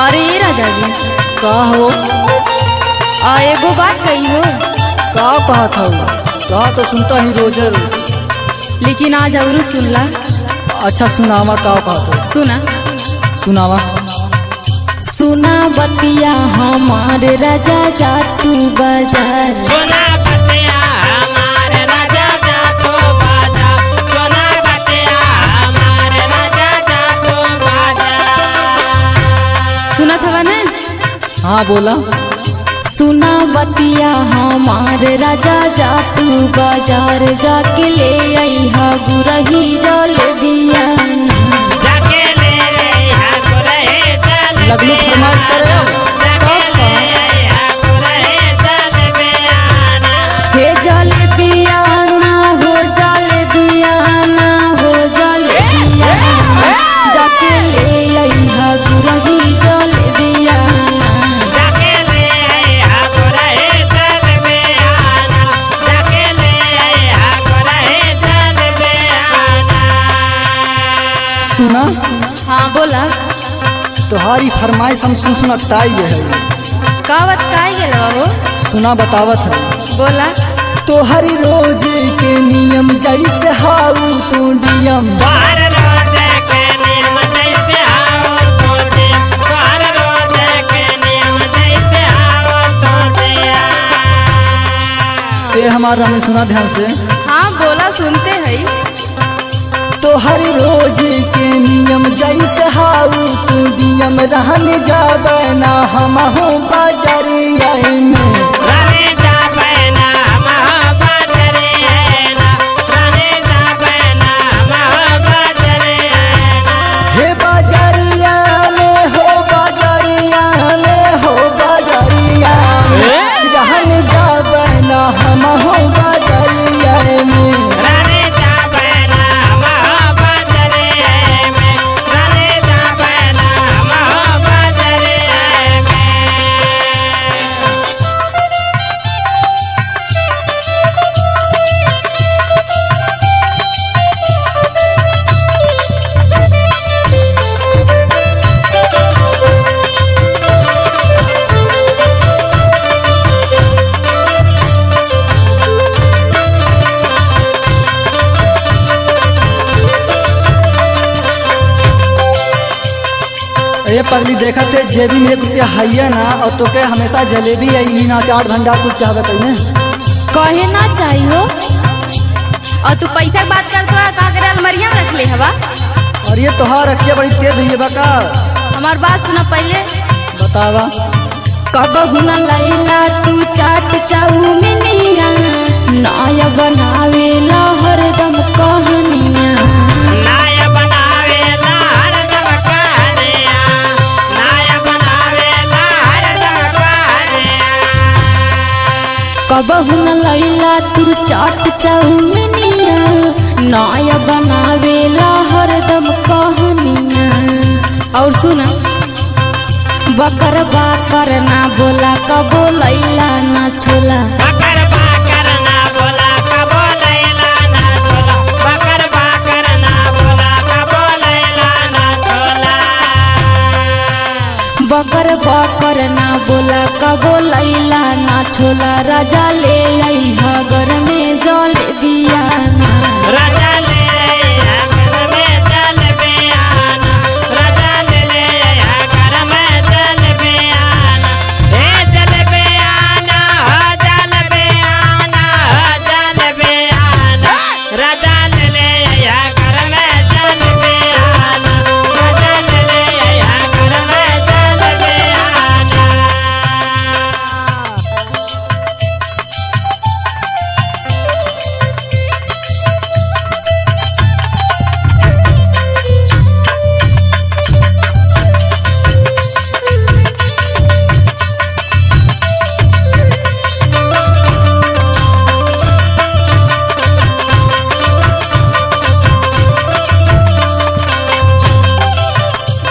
अरे ये राजा जी का हो? एगो बात कही हो। का कहत हो? कहा तो सुनता ही रोज लेकिन आज और सुनला। अच्छा सुनावा का कहत हो? सुना सुनावा। सुना बतिया हमारे राजा जा तू बाजार। सोना बतिया हमारे राजा जा तो बाजार। सोना बतिया हमारे राजा जा तो बाजार। सुना था ना? हाँ बोला। सुना बतिया हमारे राजा जा तू बाजार जाके ले आई हा गुरही जलेबिया। जाके ले हा गुरही जलेबिया। लगलू फरमाइश करे हो? जाके ले हा गुरही जलेबिया। हे जलेबिया ना हो जलेबिया ना हो जलेबिया जाके ले आई हा गुरही जलेबिया। जाके ले हा गुरही जलेबिया। जाके ले हा गुरही जलेबिया। सुना हाँ बोला। तुम्हारी फरमाइश हम सुन अकताई गए है। कावत काय गेल हो? सुना बतावत है। बोला। तोहरी रोज के नियम जैसे हाउ तू नियम। बाहर रोज के नियम जैसे आओ तो दिया। बाहर रोज के नियम जैसे आओ तो दिया। ये हमारा हमें सुना ध्यान से। हाँ बोला सुनते हैं। तोहरी रोज के नियम जैसे हाउ तू नियम रहने जाबे ना हम हो बाजरिया में। रानी जा बहना महाबाजरे है ना। रानी जा बहना महाबाजरे है ना। हे बाजरिया में हो बाजरिया में हो बाजरिया रहने जाबे ना हम हो बाजरिया में। रानी जा बहना महाबाजरे है में। रानी जा बहना महाबाजरे है में। ये पगली देखा थे जेबी में 1 रुपया है ना और तो के हमेशा जलेबी आई ना चाट भंडार कुछ चाहबे कहीं। कहे ना चाहिए और तू पैसा की बात करतो है का करे अलमरिया में रख ले हवा। और ये तोहार रखिए बड़ी तेज हुई बका। हमार बात सुना पहले। बतावा। कबहू न लैला तू चाट चाउमिनिया नाया बनावेला हरदम कहनिया। नाय बनावेला हरदम कहानिया। नाय बनावेला हरदम कहानिया। कबहू न लैला तू चाट चाउमिनिया नाया बनावेला हरदम कहनिया। और सुना बकर बाकर ना बोला कबो लैला ना छोला। बकर बाकर ना बोला कबो लैला ना छोला। बकर बाकर ना बोला कबो लैला ना छोला। बकर बकर ना बोला कबो लैला ना छोला। राजा ले आई घर में जलेबिया। राजा ले आया घर में जलेबियाना। राजा ले आया घर में जलेबियाना। हे जलेबियाना हो जलेबियाना हो जलेबियाना। राजा ले आया घर में जलेबियाना। राजा ले आया घर में जलेबियाना।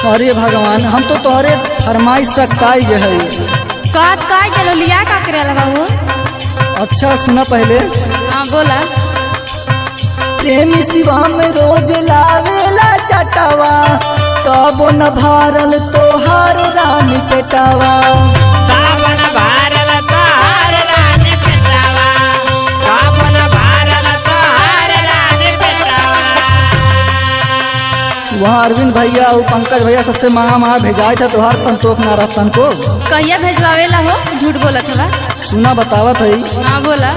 अरे भगवान हम तो तोहरे फरमाइश सकताई गए है। काट काय गेलो लिया का करे लगा हो। अच्छा सुना पहले। हाँ बोला। प्रेमी शिवा में रोज लावेला चटावा तब न भारल तोहार रानी पेटावा। तावन भारल तोहार रानी पेटावा, तावन भारल तोहार रानी पेटावा। वहाँ अरविंद भैया और पंकज भैया सबसे मांगा भेजाए था तोहार संतोष ना रहतन को। कहिया भेजवावेला हो? झूठ बोलत हवा। सुना बतावत है। हाँ बोला।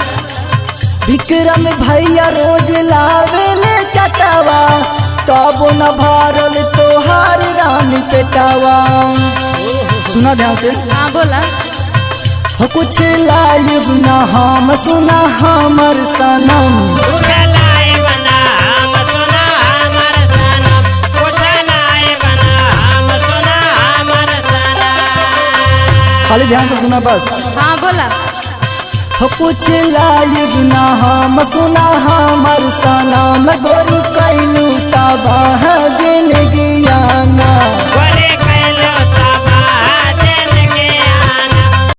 विक्रम भैया रोज लावेले चटावा, तब न भारल तोहार रानी पेटावा। सुना ध्यान से। हाँ बोला। हो कुछ लाइब ना हम सुना हमर सनम, कुछ लाइब ना हम सुना हमर सनम, कुछ लाइब ना हम सुना हमर सनम। खाली ध्यान से सुना बस। हाँ बोला। हो कुछ लाइब ना हम सुना हमर सनम, गोरी कैलू तबा